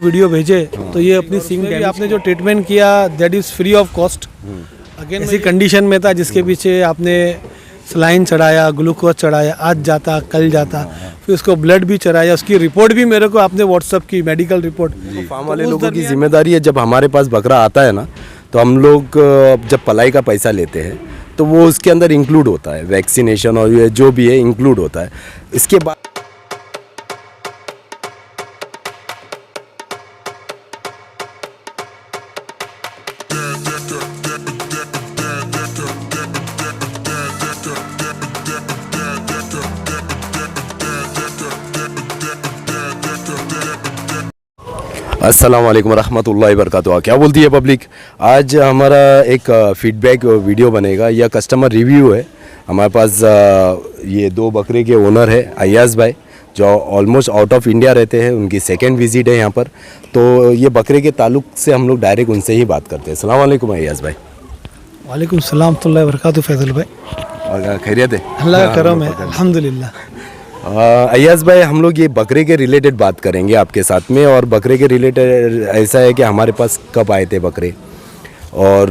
Video भेजे तो ये अपनी सिंग भी आपने जो ट्रीटमेंट किया that is free of cost. Again ऐसी कंडीशन में था जिसके पीछे आपने सलाइन चढ़ाया, ग्लूकोज चढ़ाया, आज जाता कल जाता, फिर उसको ब्लड भी चढ़ाया, उसकी रिपोर्ट भी मेरे को आपने व्हाट्सअप की, मेडिकल रिपोर्ट। फार्म वाले लोगों की जिम्मेदारी है, जब हमारे पास बकरा आता है ना तो हम लोग जब पलाई का पैसा लेते हैं तो वो उसके अंदर इंक्लूड होता है, वैक्सीनेशन और ये जो भी है इंक्लूड होता है। इसके बाद अस्सलाम वालेकुम रहमतुल्लाहि वबरकातुहू। क्या बोलती है पब्लिक? आज हमारा एक फीडबैक वीडियो बनेगा, यह कस्टमर रिव्यू है। हमारे पास ये दो बकरे के ओनर है अय्याज भाई, जो ऑलमोस्ट आउट ऑफ इंडिया रहते हैं। उनकी सेकंड विजिट है यहाँ पर, तो ये बकरे के ताल्लुक से हम लोग डायरेक्ट उनसे ही बात करते हैं। अस्सलाम वालेकुम अय्याज भाई। वालेकुम सलाम रहमतुल्लाहि व बरकातुहू फैजल भाई। और खैरियत है? अल्लाह का करम है, अल्हम्दुलिल्लाह। अय्याज भाई, हम लोग ये बकरे के रिलेटेड बात करेंगे आपके साथ में। और बकरे के रिलेटेड ऐसा है कि हमारे पास कब आए थे बकरे और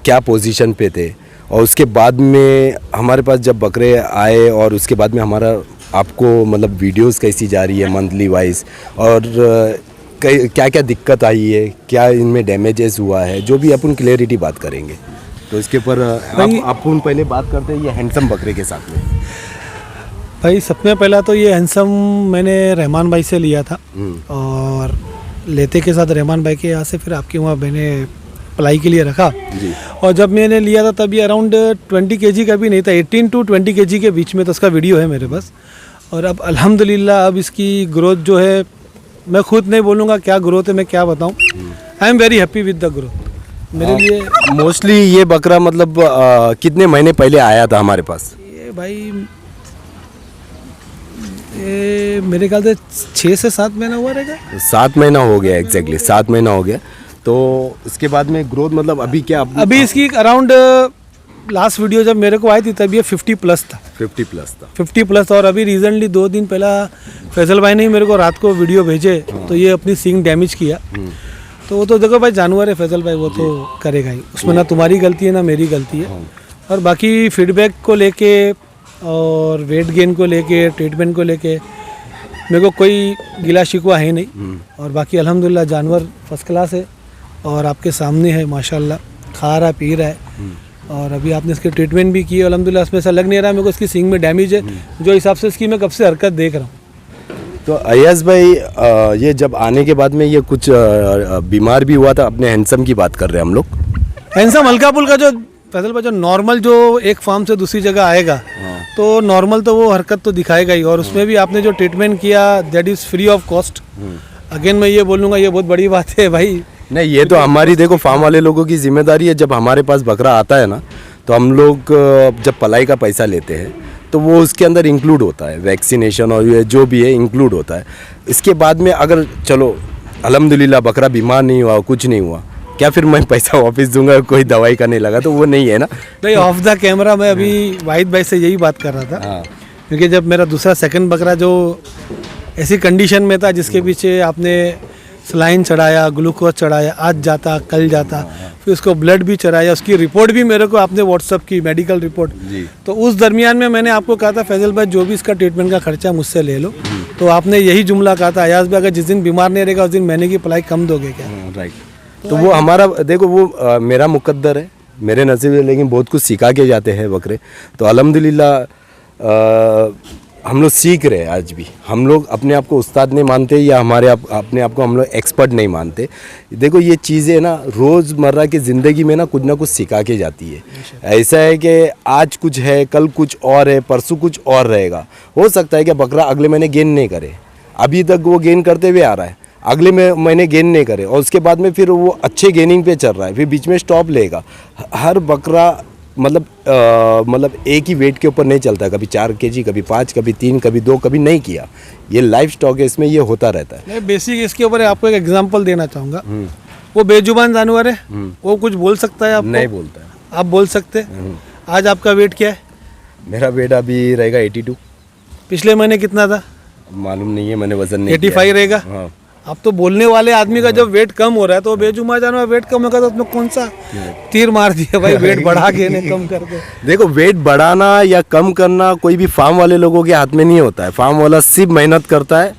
क्या पोजीशन पे थे, और उसके बाद में हमारे पास जब बकरे आए और उसके बाद में हमारा आपको मतलब वीडियोस कैसी जा रही है मंथली वाइज, और क्या क्या दिक्कत आई है, क्या इनमें डैमेजेस हुआ है, जो भी अपन क्लियरिटी बात करेंगे। तो इसके ऊपर अपन पहले बात करते हैं ये हैंडसम बकरे के साथ में। भाई सबसे पहला तो ये हैंडसम मैंने रहमान भाई से लिया था, और लेते के साथ रहमान भाई के यहाँ से फिर आपके वहाँ मैंने पलाई के लिए रखा जी। और जब मैंने लिया था तब ये अराउंड 20 kg का भी नहीं था, 18 to 20 kg के बीच में, तो उसका वीडियो है मेरे पास। और अब अल्हम्दुलिल्लाह अब इसकी ग्रोथ जो है, मैं खुद नहीं बोलूँगा क्या ग्रोथ है, मैं क्या बताऊँ। I am very happy with the growth. मेरे लिए मोस्टली ये बकरा मतलब कितने महीने पहले आया था हमारे पास? ये भाई ये मेरे ख्याल से 6 से 7 महीना हुआ रहेगा। 7 महीना हो गया, एग्जैक्टली 7 महीना हो गया। तो इसके बाद में ग्रोथ मतलब अभी क्या? अभी इसकी अराउंड लास्ट वीडियो जब मेरे को आई थी तब ये 50 प्लस था। 50 प्लस था। 50 प्लस। और अभी रिसेंटली 2 दिन पहला फैजल भाई ने ही मेरे को रात को वीडियो भेजे, तो ये अपनी सींग डैमेज किया। तो वो तो देखो भाई जानवर है फैजल भाई, वो तो करेगा ही, उसमें ना तुम्हारी गलती है ना मेरी गलती है। और बाकी फीडबैक को लेके और वेट गेन को लेके, ट्रीटमेंट को लेके मेरे को कोई गिला शिकवा है नहीं। और बाकी अल्हम्दुलिल्लाह जानवर फर्स्ट क्लास है और आपके सामने है माशाल्लाह, खा रहा पी रहा है। और अभी आपने इसके ट्रीटमेंट भी की अल्हम्दुलिल्लाह, इसमें ऐसा लग नहीं रहा मेरे को इसकी सींग में डैमेज है, जो हिसाब से इसकी मैं कब से हरकत देख रहा हूँ। तो अय्याज भाई, ये जब आने के बाद में ये कुछ बीमार भी हुआ था? अपने हैंडसम की बात कर रहे हैं हम लोग। हैंडसम हल्का फुल्का जो फैजल भाई, जो नॉर्मल जो एक फार्म से दूसरी जगह आएगा तो नॉर्मल तो वो हरकत तो दिखाएगा ही। और उसमें भी आपने जो ट्रीटमेंट किया that is free of cost. Again मैं ये बोलूँगा, ये बहुत बड़ी बात है भाई। नहीं, ये तो हमारी देखो फार्म वाले लोगों की जिम्मेदारी है, जब हमारे पास बकरा आता है ना तो हम लोग जब पलाई का पैसा लेते हैं तो वो उसके अंदर इंक्लूड होता है, वैक्सीनेशन और ये जो भी है इंक्लूड होता है। इसके बाद में अगर चलो अल्हम्दुलिल्लाह बकरा बीमार नहीं हुआ, कुछ नहीं हुआ, क्या फिर मैं पैसा वापस दूंगा? कोई दवाई का नहीं लगा तो वो नहीं है ना भाई। ऑफ द कैमरा मैं अभी वाहिद भाई से यही बात कर रहा था, क्योंकि जब मेरा दूसरा सेकंड बकरा जो ऐसी कंडीशन में था जिसके पीछे आपने सलाइन चढ़ाया, ग्लूकोज चढ़ाया, आज जाता कल जाता, फिर उसको ब्लड भी चढ़ाया, उसकी रिपोर्ट भी मेरे को आपने व्हाट्सअप की, मेडिकल रिपोर्ट। तो उस दरमियान में मैंने आपको कहा था फैजल भाई जो भी इसका ट्रीटमेंट का खर्चा मुझसे ले लो, तो आपने यही जुमला कहा था, अय्याज भाई अगर जिस दिन बीमार नहीं रहेगा उस दिन महीने की पलाई कम दोगे क्या? राइट। तो वो हमारा देखो वो मेरा मुकद्दर है, मेरे नसीब है, लेकिन बहुत कुछ सिखा के जाते हैं बकरे। तो अल्हम्दुलिल्लाह हम लोग सीख रहे हैं। आज भी हम लोग अपने आप को उस्ताद नहीं मानते या अपने आप को हम लोग एक्सपर्ट नहीं मानते। देखो ये चीज़ें ना रोज़मर्रा की ज़िंदगी में ना कुछ सिखा के जाती है। ऐसा है कि आज कुछ है, कल कुछ और है, परसों कुछ और रहेगा। हो सकता है कि बकरा अगले महीने गेन नहीं करे, अभी तक वो गेन करते हुए आ रहा है, अगले महीने गेन नहीं करे और उसके बाद में फिर वो अच्छे गेनिंग पे चल रहा है, फिर बीच में स्टॉप लेगा। हर बकरा मतलब एक ही वेट के ऊपर नहीं चलता, कभी 4 kg, कभी 5, कभी 3, कभी 2, कभी नहीं किया। ये लाइफ स्टॉक है, इसमें ये होता रहता है। मैं बेसिक इसके ऊपर आपको एक एग्जांपल देना चाहूँगा। वो बेजुबान जानवर है, वो कुछ बोल सकता है? आपको नहीं बोलता है। आप बोल सकते? आज आपका वेट क्या है? मेरा वेट अभी रहेगा 82। पिछले महीने कितना था? मालूम नहीं है, मैंने वजन नहीं 85 रहेगा। हाँ। अब तो बोलने वाले आदमी का जब वेट कम हो रहा है तो बेजुमा जानवर वेट कम होगा तो उसमें कौन सा तीर मार दिया भाई वेट बढ़ा के ने कम कर दो। देखो वेट बढ़ाना या कम करना कोई भी फार्म वाले लोगों के हाथ में नहीं होता है। फार्म वाला सिर्फ मेहनत करता है,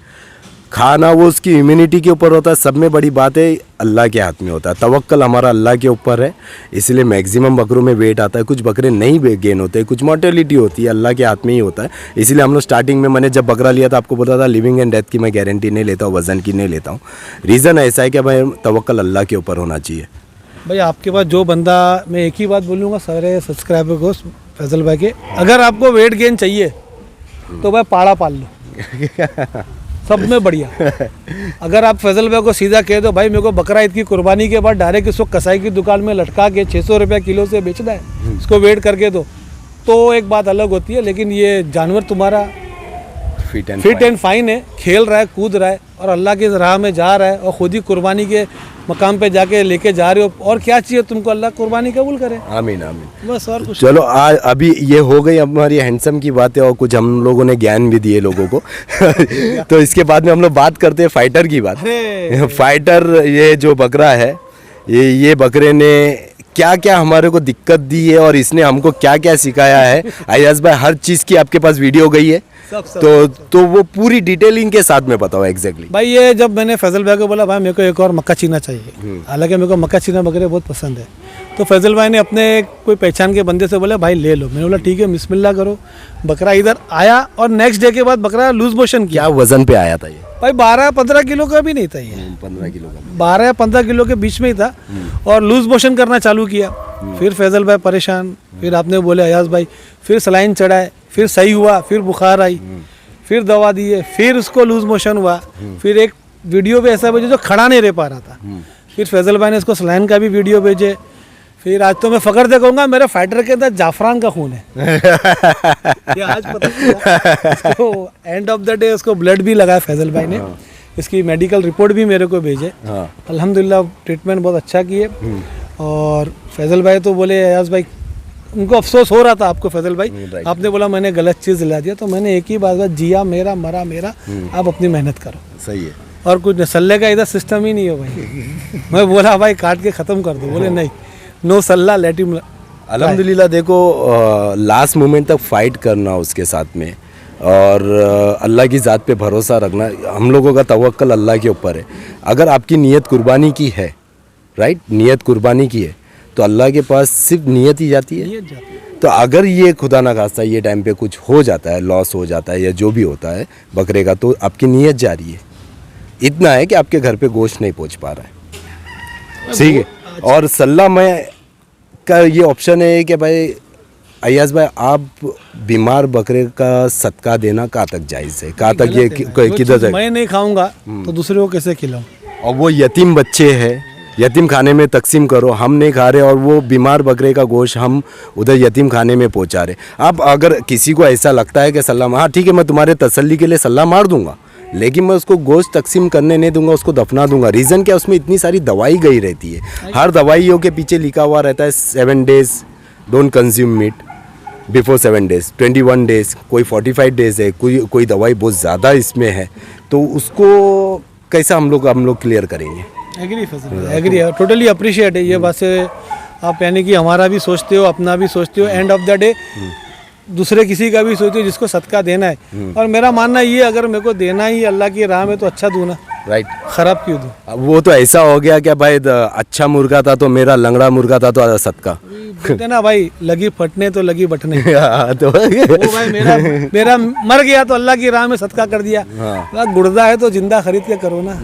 खाना वो उसकी इम्यूनिटी के ऊपर होता है। सब में बड़ी बात है अल्लाह के हाथ में होता है। तवक्कल हमारा अल्लाह के ऊपर है, इसलिए मैक्सिमम बकरों में वेट आता है। कुछ बकरे नहीं गेन होते, कुछ मोर्टेलिटी होती है, अल्लाह के हाथ में ही होता है। इसलिए हम लोग स्टार्टिंग में मैंने जब बकरा लिया था आपको बोला था लिविंग एंड डेथ की मैं गारंटी नहीं लेता हूँ, वज़न की नहीं लेता हूँ। रीज़न ऐसा है कि भाई तवक्कल अल्लाह के ऊपर होना चाहिए। भाई आपके पास जो बंदा, मैं एक ही बात बोलूँगा सारे सब्सक्राइबर को फैजल भाई के, अगर आपको वेट गेन चाहिए तो भाई पाड़ा पाल लो, सब में बढ़िया। अगर आप फैजल भाई को सीधा कह दो भाई मेरे को बकरा ईद की कुर्बानी के बाद डायरेक्ट इसको कसाई की दुकान में लटका के 600 रुपये किलो से बेचना है, इसको वेट करके दो, तो एक बात अलग होती है। लेकिन ये जानवर तुम्हारा फिट एंड फाइन है, खेल रहा है, कूद रहा है और अल्लाह की राह में जा रहा है और खुद ही कुर्बानी के मकाम पे जाके लेके जा रहे हो, और क्या चाहिए तुमको? अल्लाह कुर्बानी कबूल करे। आमीन आमीन। बस और कुछ। चलो अभी ये हो गई हमारी हैंडसम की बातें और कुछ हम लोगों ने ज्ञान भी दिए लोगों को तो इसके बाद में हम लोग बात करते हैं फाइटर की बात। फाइटर ये जो बकरा है, ये बकरे ने क्या क्या हमारे को दिक्कत दी है और इसने हमको क्या क्या सिखाया है। अयाज भाई हर चीज़ की आपके पास वीडियो गई है, तो वो पूरी डिटेलिंग के साथ में बताओ एग्जैक्टली। भाई ये जब मैंने फैजल भाई को बोला भाई मेरे को एक और मक्का चीना चाहिए, हालांकि मेरे को मक्का चीना बकरे बहुत पसंद है, तो फैजल भाई ने अपने कोई पहचान के बंदे से बोला भाई ले लो। मैंने बोला ठीक है बिस्मिल्लाह करो। बकरा इधर आया और नेक्स्ट डे के बाद बकरा लूज मोशन किया। क्या वजन पे आया था ये? भाई 12-15 किलो का भी नहीं था ये, 15 किलो का, 12-15 किलो के बीच में ही था और लूज मोशन करना चालू किया। फिर फैजल भाई परेशान, फिर आपने बोले अयाज भाई, फिर सलाइन चढ़ाए, फिर सही हुआ, फिर बुखार आई, फिर दवा दी है, फिर उसको लूज मोशन हुआ। फिर एक वीडियो भी ऐसा भेजे जो खड़ा नहीं रह पा रहा था, फिर फैजल भाई ने इसको सलाइन का भी वीडियो भेजे। फिर आज तो मैं फकर से कहूँगा मेरे फाइटर के अंदर जाफरान का खून है ये आज पता चला। एंड ऑफ द डे उसको ब्लड भी लगाया फैजल भाई ने, इसकी मेडिकल रिपोर्ट भी मेरे को भेजे। अल्हम्दुलिल्लाह ट्रीटमेंट बहुत अच्छा किए। और फैजल भाई तो बोले अयाज भाई, उनको अफसोस हो रहा था आपको फैजल भाई, आपने बोला मैंने गलत चीज़ दिला दिया, तो मैंने एक ही बात जिया मेरा मरा मेरा, आप अपनी मेहनत करो। सही है। और कुछ सल्ले का इधर सिस्टम ही नहीं है भाई मैं बोला भाई काट के ख़त्म कर दो, बोले नहीं, नो सल्ला लेट हिम। अल्हम्दुलिल्लाह देखो लास्ट मोमेंट तक फाइट करना उसके साथ में, और अल्लाह की ज़ात पे भरोसा रखना। हम लोगों का तवक्कल अल्लाह के ऊपर है। अगर आपकी नीयत कुर्बानी की है, राइट, नीयत कुर्बानी की है, तो अल्लाह के पास सिर्फ नीयत ही जाती है। तो अगर ये खुदा ना खास्ता ये टाइम पे कुछ हो जाता है, लॉस हो जाता है या जो भी होता है बकरे का, तो आपकी नीयत जारी है। इतना है कि आपके घर पे गोश्त नहीं पहुंच पा रहा है, ठीक है। और सल्ला में का ये ऑप्शन है कि भाई अयाज भाई आप बीमार बकरे का सदका देना कहाँ तक जायज़ है, कहाँ तक ये किधर तक? मैं नहीं खाऊंगा तो दूसरे को कैसे खिलाऊं? और वो यतीम बच्चे हैं, यतीम खाने में तकसीम करो। हम नहीं खा रहे और वो बीमार बकरे का गोश्त हम उधर यतीम खाने में पहुंचा रहे। अब अगर किसी को ऐसा लगता है कि सल्ला, हाँ ठीक है मैं तुम्हारे तसल्ली के लिए सल्ला मार दूंगा, लेकिन मैं उसको गोश्त तकसीम करने नहीं दूंगा, उसको दफना दूंगा। रीज़न क्या, उसमें इतनी सारी दवाई गई रहती है। हर दवाइयों के पीछे लिखा हुआ रहता है 7 days don't consume meat before 7 days, 21 days, कोई 45 डेज़ है, कोई दवाई बहुत ज़्यादा इसमें है। तो उसको कैसा हम लोग क्लियर करेंगे? एग्री है, टोटली अप्रिशिएट है ये बात से आप, यानी कि हमारा भी सोचते हो, अपना भी सोचते हो, एंड ऑफ द डे दूसरे किसी का भी सोचते हो जिसको सदका देना है। और मेरा मानना ये, अगर मेरे को देना ही अल्लाह की राह में तो अच्छा दूँ ना, राइट, खराब क्यों दूँ? वो तो ऐसा हो गया क्या भाई, अच्छा मुर्गा था तो मेरा लंगड़ा मुर्गा था तो सदका कहते ना भाई, लगी फटने तो लगी बटने तो वो भाई मेरा मर गया तो अल्लाह की राह में सदका कर दिया। गुर्दा है तो जिंदा खरीद के करो ना।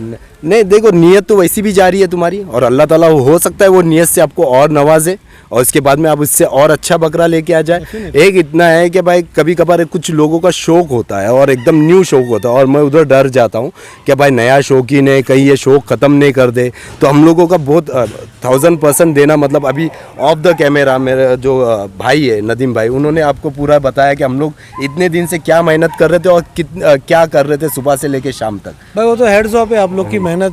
नहीं देखो, नीयत तो वैसी भी जारी है तुम्हारी, और अल्लाह ताला हो सकता है वो नीयत से आपको और नवाजे और इसके बाद में आप उससे और अच्छा बकरा लेके आ जाए। एक इतना है कि भाई कभी कभार कुछ लोगों का शौक होता है और एकदम न्यू शौक होता है, और मैं उधर डर जाता हूँ कि भाई नया शौकीन है, कहीं ये शौक ख़त्म नहीं कर दे। तो हम लोगों का बहुत 1000% देना, मतलब अभी ऑफ द कैमरा मेरा जो भाई है नदीम भाई, उन्होंने आपको पूरा बताया कि हम लोग इतने दिन से क्या मेहनत कर रहे थे और क्या कर रहे थे सुबह से लेके शाम तक। भाई वो तो हेड्स ऑफ है आप लोग की मेहनत,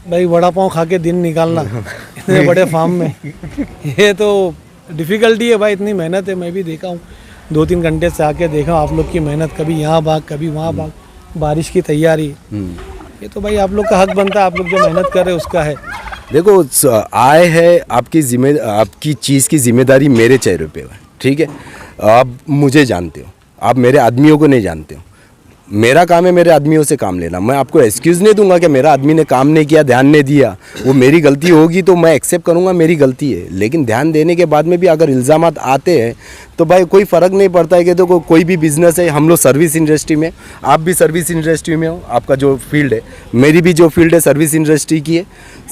भाई वड़ा पाव खा के दिन निकालना इतने बड़े फार्म में, ये तो डिफ़िकल्टी है भाई, इतनी मेहनत है। मैं भी देखा हूँ, 2-3 घंटे से आके देखा आप लोग की मेहनत, कभी यहाँ भाग कभी वहाँ भाग, बारिश की तैयारी, ये तो भाई आप लोग का हक बनता है, आप लोग जो मेहनत कर रहे हैं उसका है। देखो आय है आपकी चीज़ की जिम्मेदारी मेरे चेहरे पे है, ठीक है। आप मुझे जानते हो, आप मेरे आदमियों को नहीं जानते हो। मेरा काम है मेरे आदमियों से काम लेना। मैं आपको एक्सक्यूज़ नहीं दूंगा कि मेरा आदमी ने काम नहीं किया, ध्यान नहीं दिया। वो मेरी गलती होगी तो मैं एक्सेप्ट करूंगा, मेरी गलती है। लेकिन ध्यान देने के बाद में भी अगर इल्ज़ामात आते हैं तो भाई कोई फ़र्क नहीं पड़ता है कि तो कोई भी बिज़नेस है। हम लोग सर्विस इंडस्ट्री में, आप भी सर्विस इंडस्ट्री में हो, आपका जो फील्ड है, मेरी भी जो फील्ड है सर्विस इंडस्ट्री की है।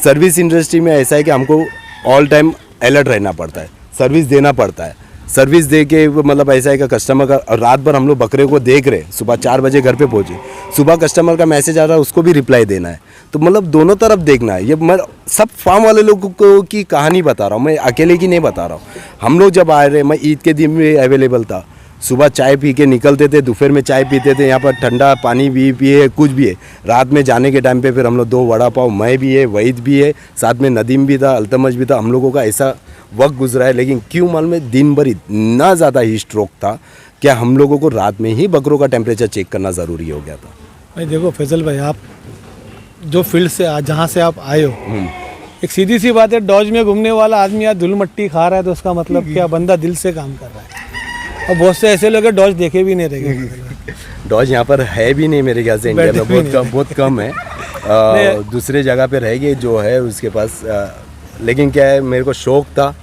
सर्विस इंडस्ट्री में ऐसा है कि हमको ऑल टाइम अलर्ट रहना पड़ता है, सर्विस देना पड़ता है। सर्विस दे के मतलब ऐसा है कि कस्टमर का रात भर हम लोग बकरे को देख रहे, सुबह 4 बजे घर पे पहुँचे, सुबह कस्टमर का मैसेज आ रहा है उसको भी रिप्लाई देना है। तो मतलब दोनों तरफ देखना है। ये मैं सब फार्म वाले लोगों को की कहानी बता रहा हूँ, मैं अकेले की नहीं बता रहा हूँ। हम लोग जब आ रहे, मैं ईद के दिन भी अवेलेबल था, सुबह चाय पी के निकलते थे, दोपहर में चाय पीते थे, यहाँ पर ठंडा पानी भी पिए, कुछ भी है। रात में जाने के टाइम पे फिर हम लोग 2 वड़ा पाव, मैं भी है, वहीद भी है, साथ में नदीम भी था, अल्तमश भी था। हम लोगों का ऐसा वक्त गुजरा है। लेकिन क्यों मालूम में दिन भर इतना ज़्यादा ही स्ट्रोक था कि हम लोगों को रात में ही बकरों का टेम्परेचर चेक करना ज़रूरी हो गया था। भाई देखो फैसल भाई, आप जो फील्ड से जहाँ से आप आए हो, एक सीधी सी बात है, डॉज में घूमने वाला आदमी आज धूल मट्टी खा रहा है तो उसका मतलब क्या, बंदा दिल से काम कर रहा है। और बहुत से ऐसे लोग हैं डॉज देखे भी नहीं रहेंगे। डॉज यहाँ पर है भी नहीं मेरे ख्याल से, इंडिया में बहुत कम है। दूसरे जगह पे रह गए जो है उसके पास। लेकिन क्या है, मेरे को शौक़ था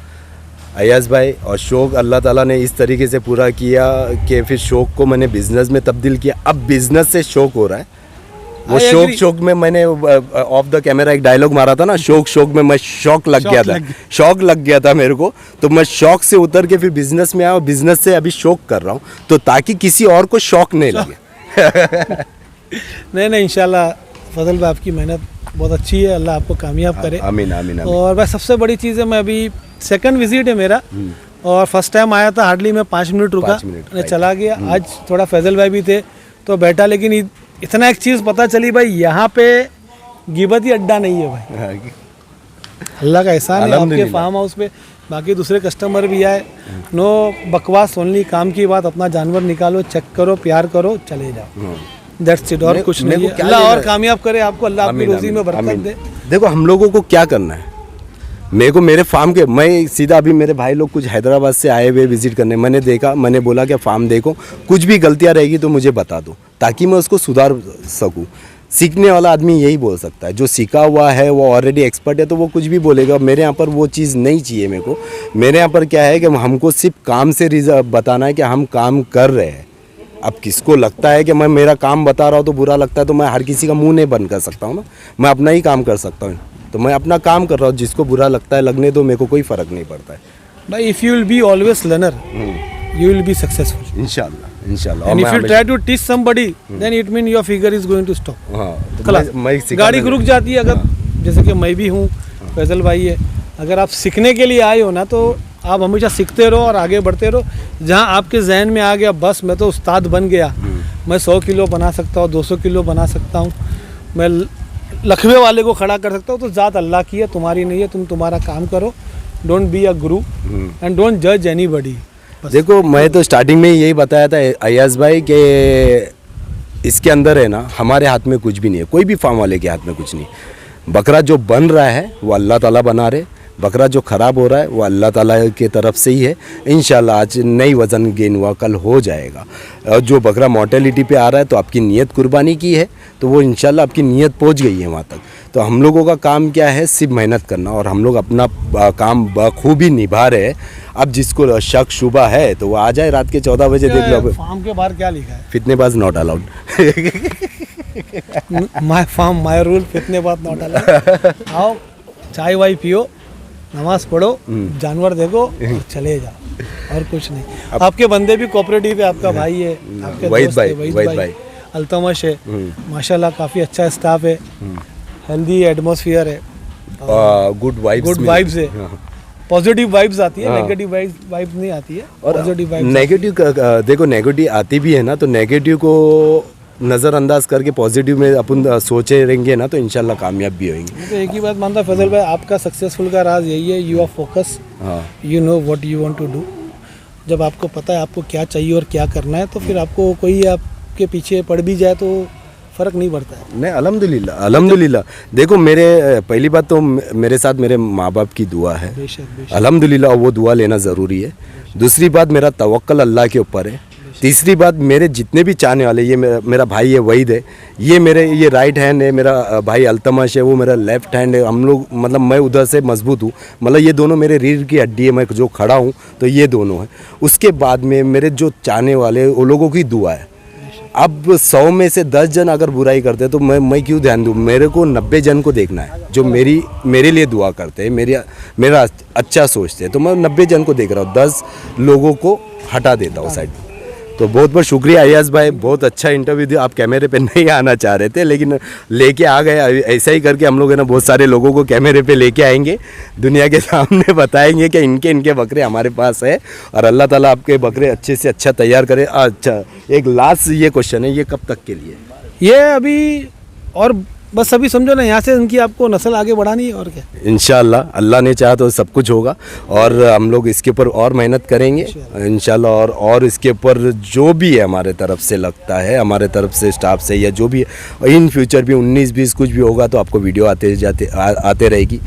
अय्याज़ भाई, और शौक़ अल्लाह ताला ने इस तरीके से पूरा किया कि फिर शौक़ को मैंने बिज़नेस में तब्दील किया। अब बिज़नेस से शौक़ हो रहा है। वो शौक़ में मैंने ऑफ द कैमरा एक डायलॉग मारा था ना, शौक़ में मैं शौक़ लग गया था मेरे को। तो मैं शौक़ से उतर के फिर बिज़नेस में आया और बिज़नेस से अभी शौक़ कर रहा हूँ, तो ताकि किसी और को शौक़ नहीं लगे। नहीं इंशाल्लाह फजल भाई, आपकी मेहनत बहुत अच्छी है, अल्लाह आपको कामयाब करे। आमीन आमीन आमीन। और भाई सबसे बड़ी चीज़ है, मैं अभी सेकंड विजिट है मेरा, और फर्स्ट टाइम आया था, हार्डली मैं 5 मिनट रुका, मैं चला गया। आज थोड़ा फैजल भाई भी थे तो बैठा, लेकिन इतना एक चीज़ पता चली भाई, यहाँ पे गिबती अड्डा नहीं है भाई। अल्लाह का एहसान है आपके फार्म हाउस पे। बाकी दूसरे कस्टमर भी आए, नो बकवास, ओनली काम की बात। अपना जानवर निकालो, चेक करो, प्यार करो, चले जाओ, दैट्स इट, और कुछ नहीं है। अल्लाह और कामयाब करे आपको, अल्लाह आपकी रोजी में बरकत दे। देखो हम लोगों को क्या करना है, मेरे को मेरे फार्म के, मैं सीधा अभी मेरे भाई लोग कुछ हैदराबाद से आए हुए विजिट करने, मैंने देखा, मैंने बोला कि फार्म देखो, कुछ भी गलतियां रहेगी तो मुझे बता दो ताकि मैं उसको सुधार सकूं। सीखने वाला आदमी यही बोल सकता है, जो सीखा हुआ है वो ऑलरेडी एक्सपर्ट है तो वो कुछ भी बोलेगा। मेरे यहाँ पर वो चीज़ नहीं चाहिए मेरे को। मेरे यहाँ पर क्या है कि हमको सिर्फ काम से बताना है कि हम काम कर रहे हैं। अब किसको लगता है कि मैं मेरा काम बता रहा हूँ तो बुरा लगता है, तो मैं हर किसी का मुंह नहीं बंद कर सकता हूँ ना, मैं अपना ही काम कर सकता हूँ। तो मैं अपना काम कर रहा हूँ, जिसको बुरा लगता है लगने दो, मेरे को कोई फ़र्क नहीं पड़ता है भाई। If you will be always learner, you will be successful, इंशाल्लाह। and if you try to teach somebody, then it mean your figure is going to stop। मैं गाड़ी रुक जाती है। अगर जैसे कि मैं भी हूँ, फैजल भाई है, अगर आप सीखने के लिए आए हो ना, तो आप हमेशा सीखते रहो और आगे बढ़ते रहो। जहाँ आपके जहन में आ गया बस मैं तो उस्ताद बन गया, मैं 100 किलो बना सकता हूँ, 200 किलो बना सकता हूँ, मैं लखवे वाले को खड़ा कर सकता हूँ, तो ज़ात अल्लाह की है, तुम्हारी नहीं है। तुम तुम्हारा काम करो, don't be a Guru and don't जज एनीबॉडी। देखो मैं तो स्टार्टिंग में यही बताया था अय्याज़ भाई कि इसके अंदर है ना, हमारे हाथ में कुछ भी नहीं है, कोई भी फार्म वाले के हाथ में कुछ नहीं। बकरा जो बन रहा है वो अल्लाह ताला बना रहे, बकरा जो ख़राब हो रहा है वो अल्लाह ताला की तरफ से ही है। इंशाल्लाह आज नई वज़न गेन हुआ, कल हो जाएगा। और जो बकरा मॉर्टेलिटी पे आ रहा है तो आपकी नीयत कुर्बानी की है, तो वो इंशाल्लाह आपकी नीयत पहुंच गई है वहाँ तक। तो हम लोगों का काम क्या है, सिर्फ मेहनत करना, और हम लोग अपना काम बखूबी निभा रहे हैं। अब जिसको शक शुबा है तो वो आ जाए रात के 14 बजे, देख लो फार्म के बाहर क्या लिखा है, फितनेबाज not allowed. My farm my rule, फितनेबाज नॉट अलाउड। आओ चाय वाय पियो, नमाज पढ़ो, जानवर देखो और चले जाओ, और कुछ नहीं। आपके बंदे भी कोऑपरेटिव है, आपका भाई है, आपके दोस्त है वहीद भाई, अल्तमश है, माशाल्लाह काफ़ी अच्छा स्टाफ है, हेल्दी एटमॉस्फेयर है, गुड वाइब्स है, पॉजिटिव वाइब्स आती है, नेगेटिव वाइब्स नहीं आती है, पॉजिटिव वाइब्स। नेगेटिव देखो नेगेटिव आती भी है ना, तो नेगेटिव को नज़रअंदाज करके पॉजिटिव में अपन सोचे रहेंगे ना, तो इंशाल्लाह कामयाब भी होंगे। तो एक ही बात मानता फैजल भाई, आपका सक्सेसफुल का राज यही है, you are focus, you know what you want to do. जब आपको पता है आपको क्या चाहिए और क्या करना है, तो फिर आपको कोई आपके पीछे पड़ भी जाए तो फ़र्क नहीं पड़ता है। नहीं, अल्हम्दुलिल्लाह अल्हम्दुलिल्लाह। देखो मेरे पहली बात तो मेरे साथ मेरे माँ बाप की दुआ है, बेशक बेशक। अल्हम्दुलिल्लाह, वो दुआ लेना ज़रूरी है। दूसरी बात मेरा तवक्कल अल्लाह के ऊपर है। तीसरी बात मेरे जितने भी चाहने वाले, ये मेरा भाई है वहीद है, ये मेरे ये राइट हैंड है, मेरा भाई अल्तमश है, वो मेरा लेफ्ट हैंड है। हम लोग मतलब मैं उधर से मजबूत हूँ, मतलब ये दोनों मेरे रीढ़ की हड्डी है, मैं जो खड़ा हूँ तो ये दोनों हैं। उसके बाद में मेरे जो चाहने वाले वो लोगों की दुआ है। अब 100 में से 10 जन अगर बुराई करते हैं तो मैं क्यों ध्यान दूँ? मेरे को 90 जन को देखना है जो मेरे लिए दुआ करते हैं, मेरा अच्छा सोचते हैं। तो मैं 90 जन को देख रहा हूँ, 10 लोगों को हटा देता हूँ साइड। तो बहुत बहुत शुक्रिया अय्याज भाई, बहुत अच्छा इंटरव्यू दिया। आप कैमरे पे नहीं आना चाह रहे थे लेकिन लेके आ गए। ऐसा ही करके हम लोग है ना बहुत सारे लोगों को कैमरे पे लेके आएंगे, दुनिया के सामने बताएंगे कि इनके बकरे हमारे पास है और अल्लाह ताला आपके बकरे अच्छे से अच्छा तैयार करे। अच्छा, एक लास्ट ये क्वेश्चन है, ये कब तक के लिए? ये अभी और बस अभी समझो ना, यहाँ से इनकी आपको नस्ल आगे बढ़ानी है और क्या। इंशाल्लाह अल्लाह ने चाहा तो सब कुछ होगा और हम लोग इसके ऊपर और मेहनत करेंगे इंशाल्लाह। और इसके ऊपर जो भी है हमारे तरफ से लगता है, हमारे तरफ से स्टाफ से या जो भी है, इन फ्यूचर भी 19-20 कुछ भी होगा तो आपको वीडियो आते रहेगी।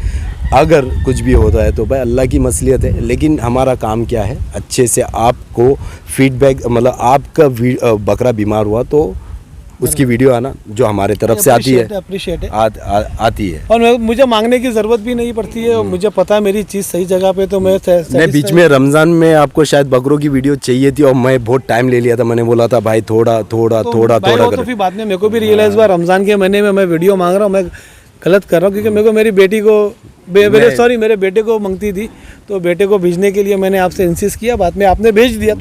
अगर कुछ भी होता है तो भाई अल्लाह की मसलियत है, लेकिन हमारा काम क्या है, अच्छे से आपको फीडबैक, मतलब आपका बकरा बीमार हुआ तो उसकी वीडियो आना जो हमारे तरफ से आती है, अप्रिशिएट है, आती है। और मुझे मांगने की ज़रूरत भी नहीं पड़ती है। मुझे पता है मेरी चीज़ सही जगह पे, तो मैं बीच में रमज़ान में आपको शायद बकरों की वीडियो चाहिए थी और मैं बहुत टाइम ले लिया था। मैंने बोला था भाई थोड़ा तो फिर बाद में मेरे को भी रियलाइज़ हुआ रमज़ान के महीने में मैं वीडियो मांग रहा हूँ, मैं गलत कर रहा हूँ, क्योंकि मेरे को मेरी बेटी को मेरे बेटे को मांगती थी, तो बेटे को भेजने के लिए मैंने आपसे इंसिस्ट किया, बाद में आपने भेज दिया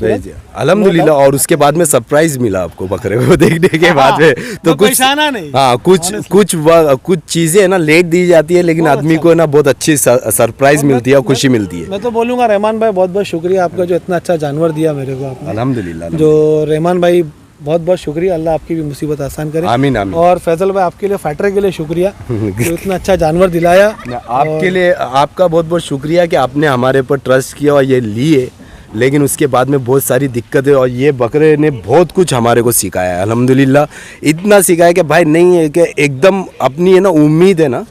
अल्हम्दुलिल्लाह। और उसके बाद में सरप्राइज मिला आपको बकरे को देखने के बाद में, तो कुछ नहीं, हाँ कुछ चीज़ें है ना लेट दी जाती है, लेकिन आदमी को ना बहुत अच्छी सरप्राइज मिलती है और खुशी मिलती है। मैं तो बोलूँगा रहमान भाई बहुत बहुत शुक्रिया आपका, जो इतना अच्छा जानवर दिया मेरे को आपने, अल्हम्दुलिल्लाह। जो रहमान भाई बहुत बहुत शुक्रिया, अल्लाह आपकी भी मुसीबत आसान करे। आमीन आमीन। और फैजल भाई आपके लिए, फाइटर के लिए शुक्रिया जो इतना अच्छा जानवर दिलाया। आपके लिए आपका बहुत बहुत शुक्रिया कि आपने हमारे ऊपर ट्रस्ट किया और ये लिए, लेकिन उसके बाद में बहुत सारी दिक्कतें, और ये बकरे ने बहुत कुछ हमारे को सिखाया है अल्हम्दुलिल्लाह। इतना सिखाया कि भाई नहीं है कि एकदम अपनी है ना उम्मीद है ना,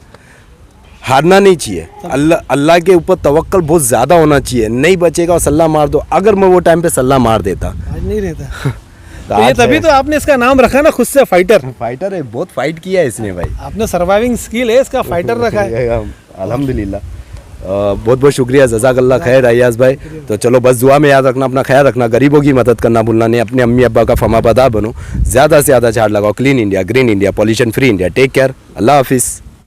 हारना नहीं चाहिए। अल्लाह के ऊपर तवक्कल बहुत ज़्यादा होना चाहिए। नहीं बचेगा और सल्ला मार दो, अगर मैं वो टाइम पे सल्ला मार देता आज नहीं रहता। तो ये तभी तो आपने इसका नाम रखा ना खुद से, फाइटर है। बहुत फाइट किया है इसने भाई, आपने सर्वाइविंग स्किल है इसका, फाइटर रखा है अल्हम्दुलिल्लाह। बहुत बहुत शुक्रिया, जज़ाकल्लाह खैर अय्याज भाई। तो चलो बस दुआ में याद रखना, अपना ख्याल रखना, गरीबों की मदद करना भूलना नहीं, अपने अम्मी अब्बा का फर्माबरदार बनो, ज़्यादा से ज़्यादा झाड़ लगाओ, clean India, green India, pollution free India. Take care, अल्लाह हाफिज़।